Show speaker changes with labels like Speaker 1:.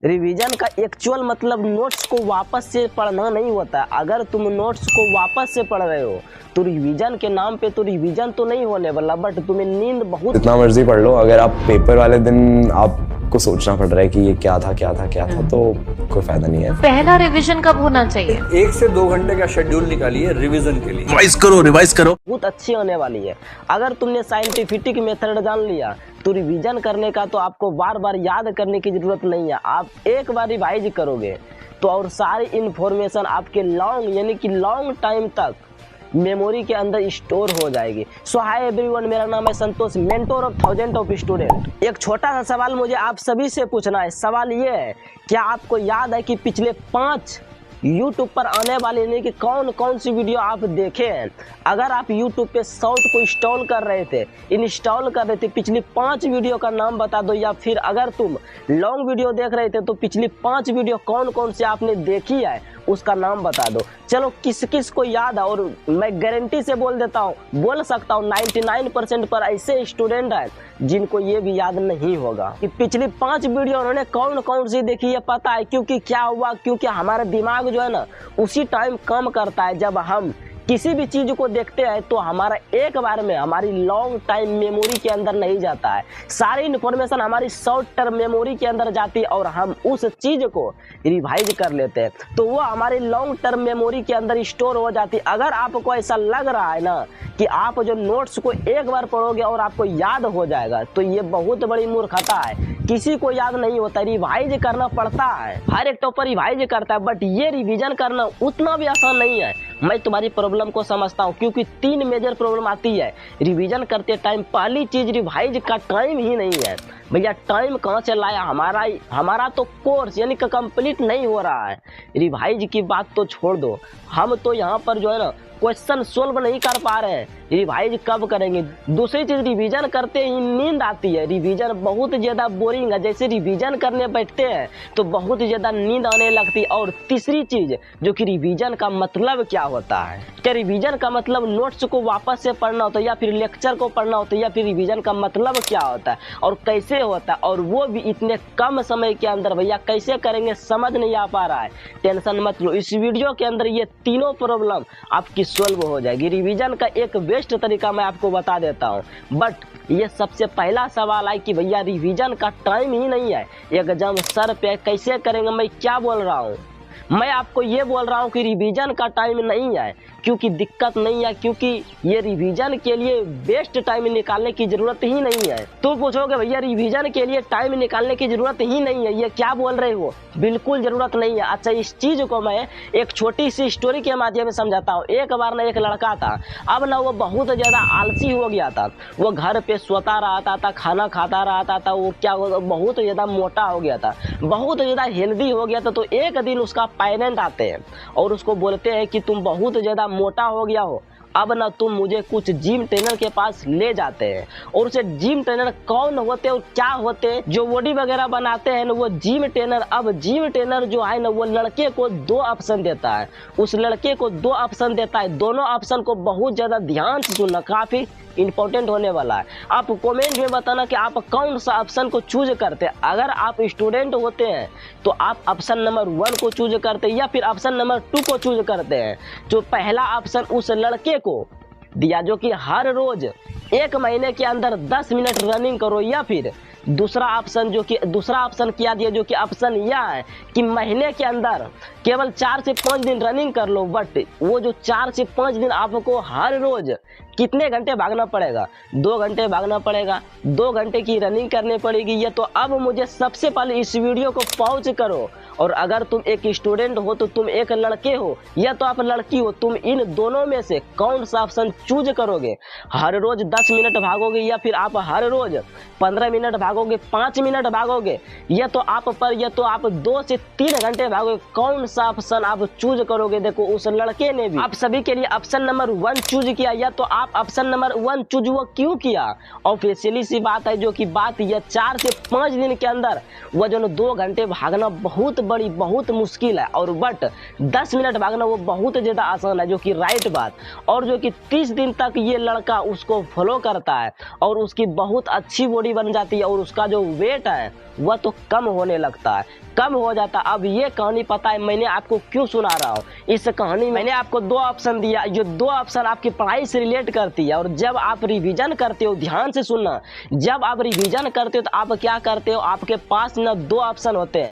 Speaker 1: Revision का actual मतलब notes को वापस से पढ़ना नहीं होता। अगर तुम नोट्स को वापस से पढ़ रहे हो तो रिवीजन के नाम पे तो रिवीजन तो नहीं होने वाला, बट तुम्हें नींद बहुत
Speaker 2: जितना मर्जी पढ़ लो, अगर आप पेपर वाले दिन आपको सोचना पड़ रहा है कि ये क्या था तो कोई फायदा नहीं है।
Speaker 3: पहला रिवीजन कब होना चाहिए?
Speaker 4: 1 से 2 घंटे का शेड्यूल निकालिए रिवीजन के लिए।
Speaker 5: रिवाइज करो
Speaker 1: बहुत अच्छी होने वाली है। अगर तुमने साइंटिफिक मेथड जान लिया तो रिवीजन करने का तो आपको बार बार याद करने की जरूरत नहीं है। आप एक बार रिवाइज करोगे तो और सारी इंफॉर्मेशन आपके लॉन्ग यानी कि लॉन्ग टाइम तक मेमोरी के अंदर स्टोर हो जाएगी। सो हाय एवरीवन, मेरा नाम है Santosh, mentor of thousand of student. एक छोटा सा सवाल मुझे आप सभी से पूछना है। सवाल ये है, क्या आपको याद है कि पिछले 5 YouTube पर आने वाले यानी कि कौन कौन सी वीडियो आप देखे हैं? अगर आप YouTube पे शॉर्ट को इंस्टॉल कर रहे थे, पिछली 5 वीडियो का नाम बता दो। या फिर अगर तुम लॉन्ग वीडियो देख रहे थे तो पिछली 5 वीडियो कौन कौन सी आपने देखी है उसका नाम बता दो। चलो किस किस को याद है, और मैं गारंटी से बोल सकता हूँ 99% पर ऐसे स्टूडेंट हैं जिनको ये भी याद नहीं होगा कि पिछली 5 वीडियो उन्होंने कौन कौन सी देखी है। पता है क्योंकि क्या हुआ, क्योंकि हमारा दिमाग जो है ना उसी टाइम काम करता है जब हम किसी भी चीज को देखते हैं तो हमारा एक बार में हमारी लॉन्ग टाइम मेमोरी के अंदर नहीं जाता है। सारी इन्फॉर्मेशन हमारी शॉर्ट टर्म मेमोरी के अंदर जाती है और हम उस चीज को रिवाइज कर लेते हैं तो वो हमारी लॉन्ग टर्म मेमोरी के अंदर स्टोर हो जाती है। अगर आपको ऐसा लग रहा है ना कि आप जो नोट्स को एक बार पढ़ोगे और आपको याद हो जाएगा तो ये बहुत बड़ी मूर्खता है। किसी को याद नहीं होता, रिवाइज करना पड़ता है। हर एक टॉपर रिवाइज करता है, बट ये रिवीजन करना उतना भी आसान नहीं है। मैं तुम्हारी प्रॉब्लम को समझता हूँ क्योंकि 3 मेजर प्रॉब्लम आती है रिवीजन करते टाइम। पहली चीज, रिवाइज का टाइम ही नहीं है। भैया टाइम कहाँ से लाया? हमारा तो कोर्स यानी कि कंप्लीट नहीं हो रहा है। रिवाइज की बात तो छोड़ दो, हम तो यहाँ पर जो है ना क्वेश्चन सोल्व नहीं कर पा रहे हैं। रिवाइज कब करेंगे? दूसरी चीज, रिवीजन करते ही नींद आती है। रिवीजन बहुत ज्यादा बोरिंग है। जैसे रिवीजन करने बैठते हैं तो बहुत ज्यादा नींद आने लगती है। और तीसरी चीज जो कि रिवीजन का मतलब क्या होता है? क्या रिवीजन का मतलब नोट्स को वापस से पढ़ना होता है या फिर लेक्चर को पढ़ना होता है, या फिर रिवीजन का मतलब क्या होता है और कैसे होता है, और वो भी इतने कम समय के अंदर? भैया कैसे करेंगे समझ नहीं आ पा रहा है। टेंशन मत लो, इस वीडियो के अंदर ये तीनों प्रॉब्लम आपकी सॉल्व हो जाएगी। रिवीजन का एक बेस्ट तरीका मैं आपको बता देता हूँ, बट ये सबसे पहला सवाल है कि भैया रिवीजन का टाइम ही नहीं है। एग्जाम सर पे कैसे करेंगे? मैं क्या बोल रहा हूँ? मैं आपको ये बोल रहा हूँ कि रिवीजन का टाइम नहीं है, क्योंकि दिक्कत नहीं है, क्योंकि ये रिवीजन के लिए बेस्ट टाइम निकालने की जरूरत ही नहीं है। तो पूछोगे भैया रिवीजन के लिए टाइम निकालने की जरूरत ही नहीं है, ये क्या बोल रहे हो? बिल्कुल जरूरत नहीं है। अच्छा, इस चीज को मैं एक छोटी सी स्टोरी के माध्यम से समझाता हूँ। एक बार ना एक लड़का था, अब ना वो बहुत ज्यादा आलसी हो गया था। वो घर पे सोता रहता था, खाना खाता रहता था। वो क्या बहुत ज्यादा मोटा हो गया था, बहुत ज्यादा हेल्दी हो गया था। तो एक दिन उसका पेरेंट आते हैं और उसको बोलते हैं कि तुम बहुत ज्यादा मोटा हो गया हो, अब ना तुम मुझे कुछ जिम ट्रेनर के पास ले जाते हैं। और उसे जिम ट्रेनर कौन होते और क्या होते? जो बॉडी वगैरह बनाते हैं ना वो जिम ट्रेनर। अब जिम ट्रेनर जो है ना वो लड़के को 2 ऑप्शन देता है। उस लड़के को 2 ऑप्शन देता है। दोनों ऑप्शन को बहुत ज्यादा ध्यान से सुनना, काफी इंपॉर्टेंट होने वाला है। आप कमेंट में बताना कि आप कौन सा ऑप्शन को चूज करते हैं। अगर आप स्टूडेंट होते हैं तो आप ऑप्शन नंबर 1 को चूज करते हैं या फिर ऑप्शन नंबर 2 को चूज करते हैं। जो पहला ऑप्शन उस लड़के को दिया जो कि हर रोज 1 महीने के अंदर 10 मिनट रनिंग करो, या फिर दूसरा ऑप्शन किया दिया जो कि ऑप्शन यह है कि महीने के अंदर केवल 4 से 5 दिन रनिंग कर लो। बट वो जो 4 से 5 दिन आपको हर रोज कितने घंटे भागना पड़ेगा? 2 घंटे भागना पड़ेगा, 2 घंटे की रनिंग करनी पड़ेगी। ये तो अब मुझे सबसे पहले इस वीडियो को पॉज करो। और अगर तुम एक स्टूडेंट हो तो तुम एक लड़के हो या तो आप लड़की हो, तुम इन दोनों में से कौन सा ऑप्शन चूज करोगे? हर रोज 10 मिनट भागोगे या फिर आप हर रोज 15 मिनट भागोगे, 5 मिनट भागोगे, या तो आप 2 से 3 घंटे भागोगे? कौन सा ऑप्शन आप चूज करोगे? देखो उस लड़के ने भी आप सभी के लिए ऑप्शन नंबर 1 चूज किया, या तो आप ऑप्शन नंबर 1 चूज वो क्यों किया? ऑफिशियली सी बात है, जो कि बात यह 4 से 5 दिन के अंदर वजन 2 घंटे भागना बहुत बड़ी बहुत मुश्किल है, और बट 10 मिनट भागना वो बहुत ज़्यादा आसान है, जो कि राइट बात। और जो कि 30 दिन तक ये लड़का उसको फॉलो करता है और उसकी बहुत अच्छी बॉडी बन जाती है, और उसका जो वेट है वह तो कम होने लगता है, कम हो जाता है। अब ये कहानी पता है मैंने आपको क्यों सुना रहा हूँ? इस कहानी में मैंने आपको 2 ऑप्शन दिया, ये 2 ऑप्शन आपकी पढ़ाई से रिलेट करती है। और जब आप रिवीजन करते हो, ध्यान से सुनना, जब आप रिवीजन करते हो तो आप क्या करते हो, आपके पास ना 2 ऑप्शन होते हैं।